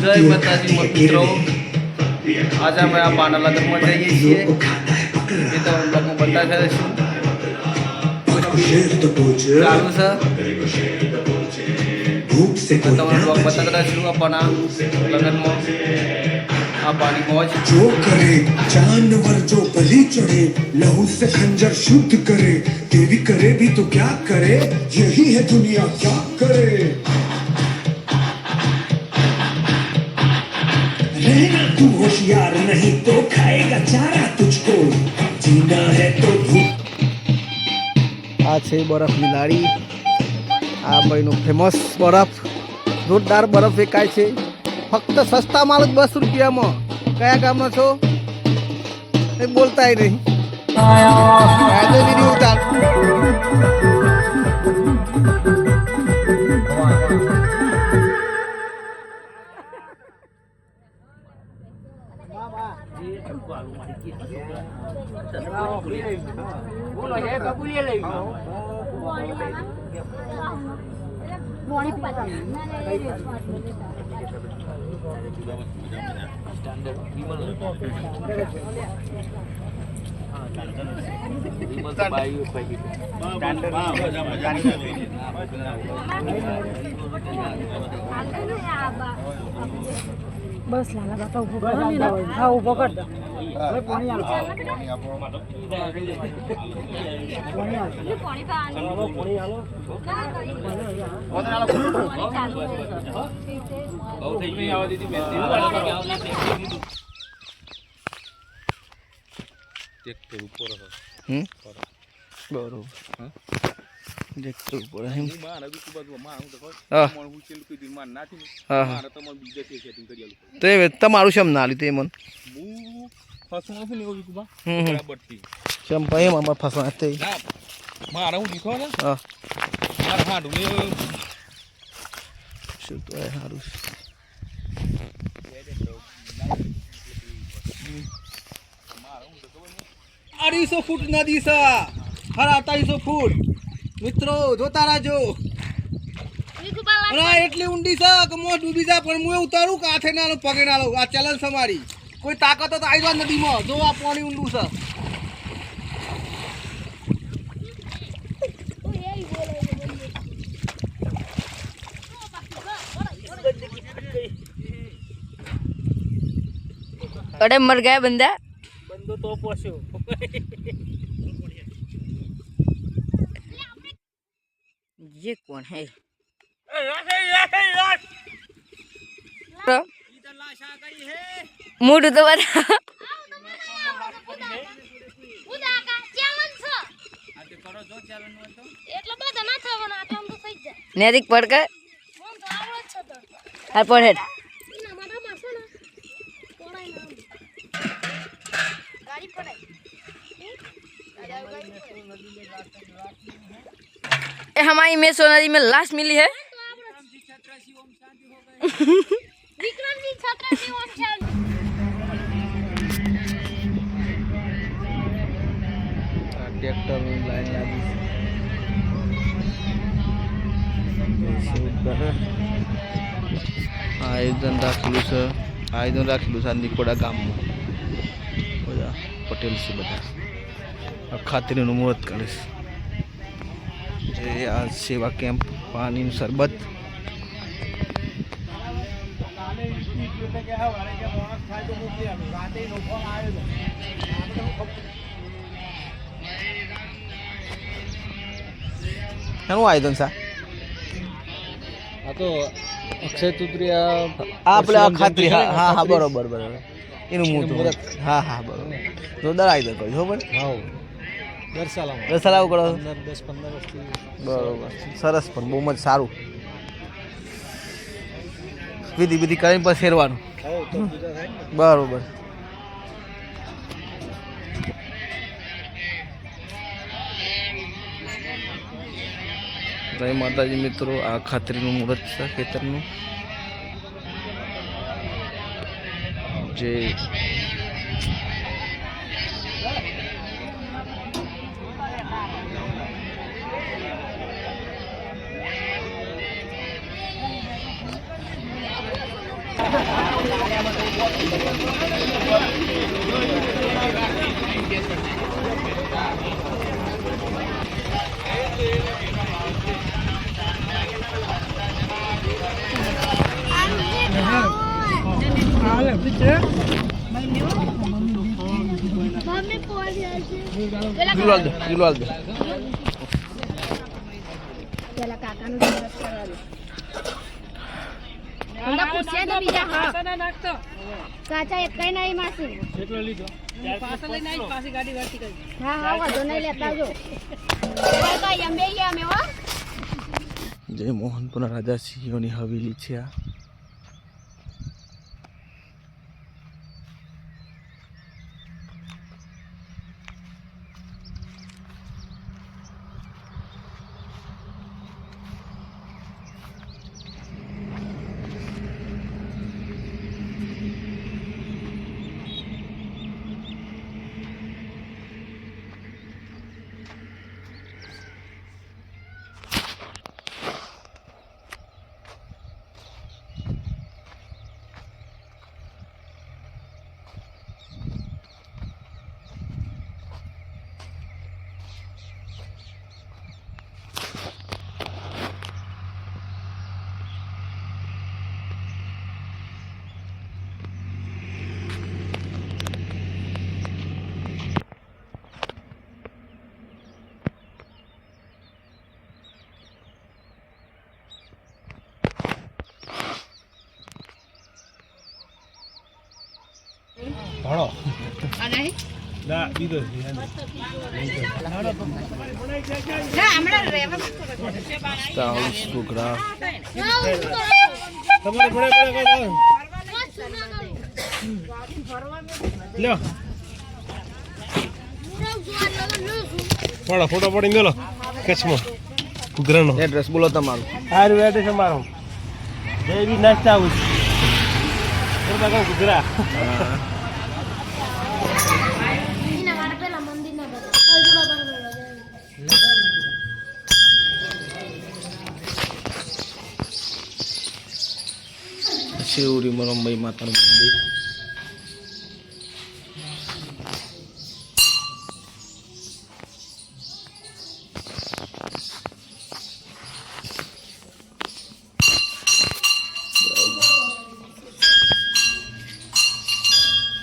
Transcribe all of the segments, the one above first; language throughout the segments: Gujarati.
જય માતાજી મિત્રો, આજે અમે આ પાના લગ્નમાં જઈએ છીએ, એ તો બ્લોગમાં બતાવતા રહીશું. ચાલુ છે તમને બ્લોગ બતાવતા રહીશું. આ પાના લગ્નમાં આ પાણી મોજ जो करे जानवर जो बलि चढ़े लहू से खंजर शुद्ध करे देवी करे भी तो क्या करे यही है दुनिया क्या करे रहना तू होशियार नहीं तो खाएगा चारा तुझको जीना है तो भूख આ છે બરફની લારી. આ ભાઈનો ફેમસ બરફ, જોરદાર બરફ વેચાય છે ફક્ત સસ્તા માલ જ 10 રૂપિયામાં. કયા ગામમાં છો એ બોલતાય નહીં. વિડીયો ઉતાર. બસ લાલા બાપા ઉભો કરો ને. હા ઉભો કર દો. પાણી આલો. તમારું શેમ ના લીધું એમ ફસવા શું તો સારું 250 ફૂટ નદી છે. 250 ફૂટ મિત્રો જોતા રહેજો. એટલી ઊંડી છે કે મો ડૂબી જાય, પણ હું ઉતારું કે હાથે ના લો પગે ના લો. આ ચેલેન્જ છે મારી. કોઈ તાકાત તો આવી જાય નદીમાં. જો આ પાણી ઊંડું છે. अरे मर गया बंदा. बंदो तो पोस्यो ये कौन है? मूड तो बता. नैतिक पढ़ कर हर पढ़े हमारी में सोनारी में लास्ट मिली है. ट्रैक्टर लाइन आयोजन राखेलू છે. આયોજન રાખેલું છે નીકોડા ગામમાં. બધા પટેલ છે, બધા ખાતરીનું મુહૂર્ત કરે છે. જે આ સેવા કેમ્પ, પાણીનું શરબત. એનું આયોજન છે આ તો અક્ષય તૃતીયા આપણે ખાતરી. હા હા બરોબર બરોબર એનું મુહૂર્ત. હા હા બરોબર જોરદાર આયોજન કર્યું. ખબર હા દર્શાલામાં દર્શાલાવ કરો 10-15 વર્ષથી બરોબર. સરસ, પણ બહુ જ સારું. વિધિ વિધિ કરીને પછી શેરવાનું. બરોબર. જય માતાજી મિત્રો, આ ખાતરીનું મુહૂર્ત છે ખેતરનું. જે કિલો આલ દે, કિલો આલ દે. પેલા કાકાનું દિવસ કરવા દે. ઠંડા પૂછ્યા તો બીજા હા. કાચા એક કઈ નહીં માસી. હા હા વાંધો નહીં લેતા આવજો. કઈ અમે અમે હો. જય મોહનપુરા રાજા સિંહોની હવેલી છે આ. સ્ટાઉસ ઘૂઘરા ફોટો પડી મેલો કચ્છમાં ઘૂઘરાનો એડ્રેસ બોલો તમારું. સારું એડ્રેસ અમારું જય નાસ્તા આવું ઘૂઘરા શિવરી મરમભાઈ માતાનું મંદિર.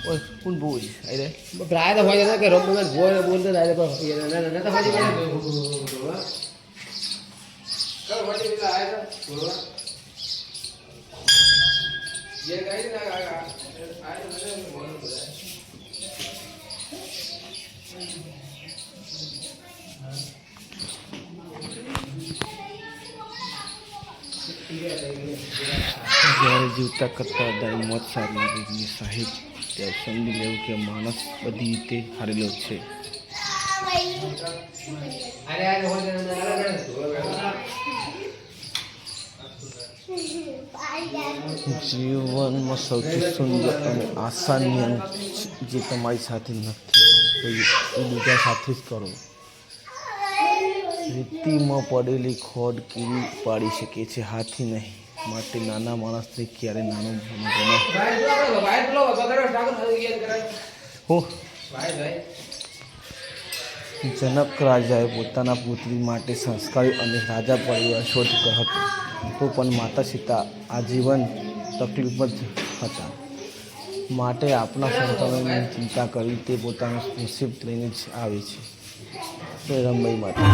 ઓય કોણ બોલ આઈ રે પ્રાય તો હોય કે રોમ બોલ બોલતો જાય તો ના તો હોય જ્યારે જીવતા કરતા દાઈ મોત સારનારની સાહેબ ત્યારે સમજી લેવું કે માણસ બધી રીતે હારેલો છે. જીવનમાં સૌથી સુંદર અને આસાન જે તમારી સાથે નથી એ બીજા સાથે જ કરો. રેતીમાં પડેલી ખોડ કીડી પાડી શકે છે, હાથી નહીં. માટે નાના માણસને ક્યારે નાનું જનક રાજાએ પોતાના પુત્રી માટે સંસ્કારી અને રાજા પરિવાર શોધ હતો, તો પણ માતા સીતા આજીવન તકલીફ જ હતા. માટે આપણા સંતાનોની ચિંતા કરી તે પોતાનું નસીબ લઈને જ આવે છે. રંભાઈ માતા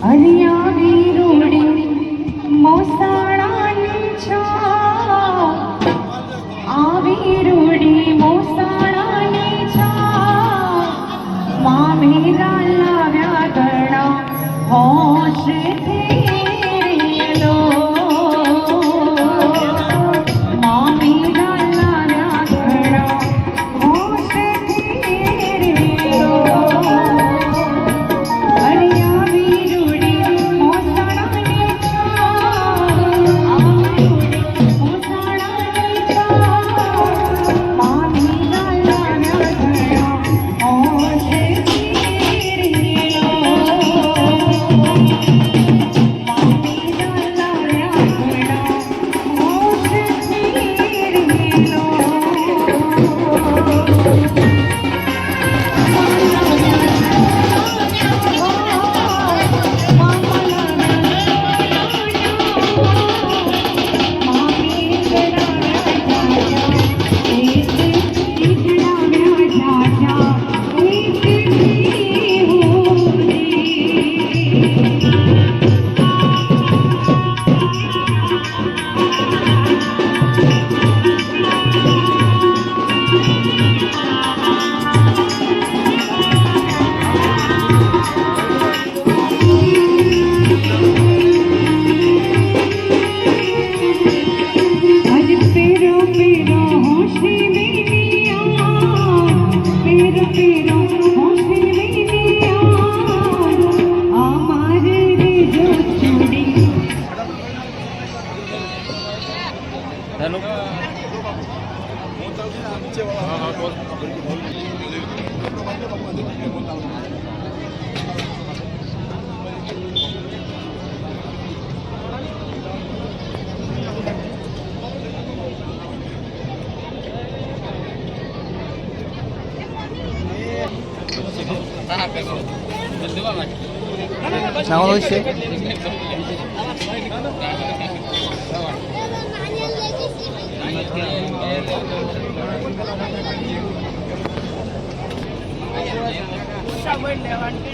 હરિયાળી રોડી મોસાળાની છા આવી રોડી મોસાળાની છા મામેરા લાવ્યા ગણા હોશથી લો મામેરા લાવ્યા ગણા હોશથી લો હરિયાળી રોડી મોસાળાની છા મોસાળાની છા મામેરા લાવ્યા ગણા હોશથી લો નાવાનું છે સાબણ લેવાનું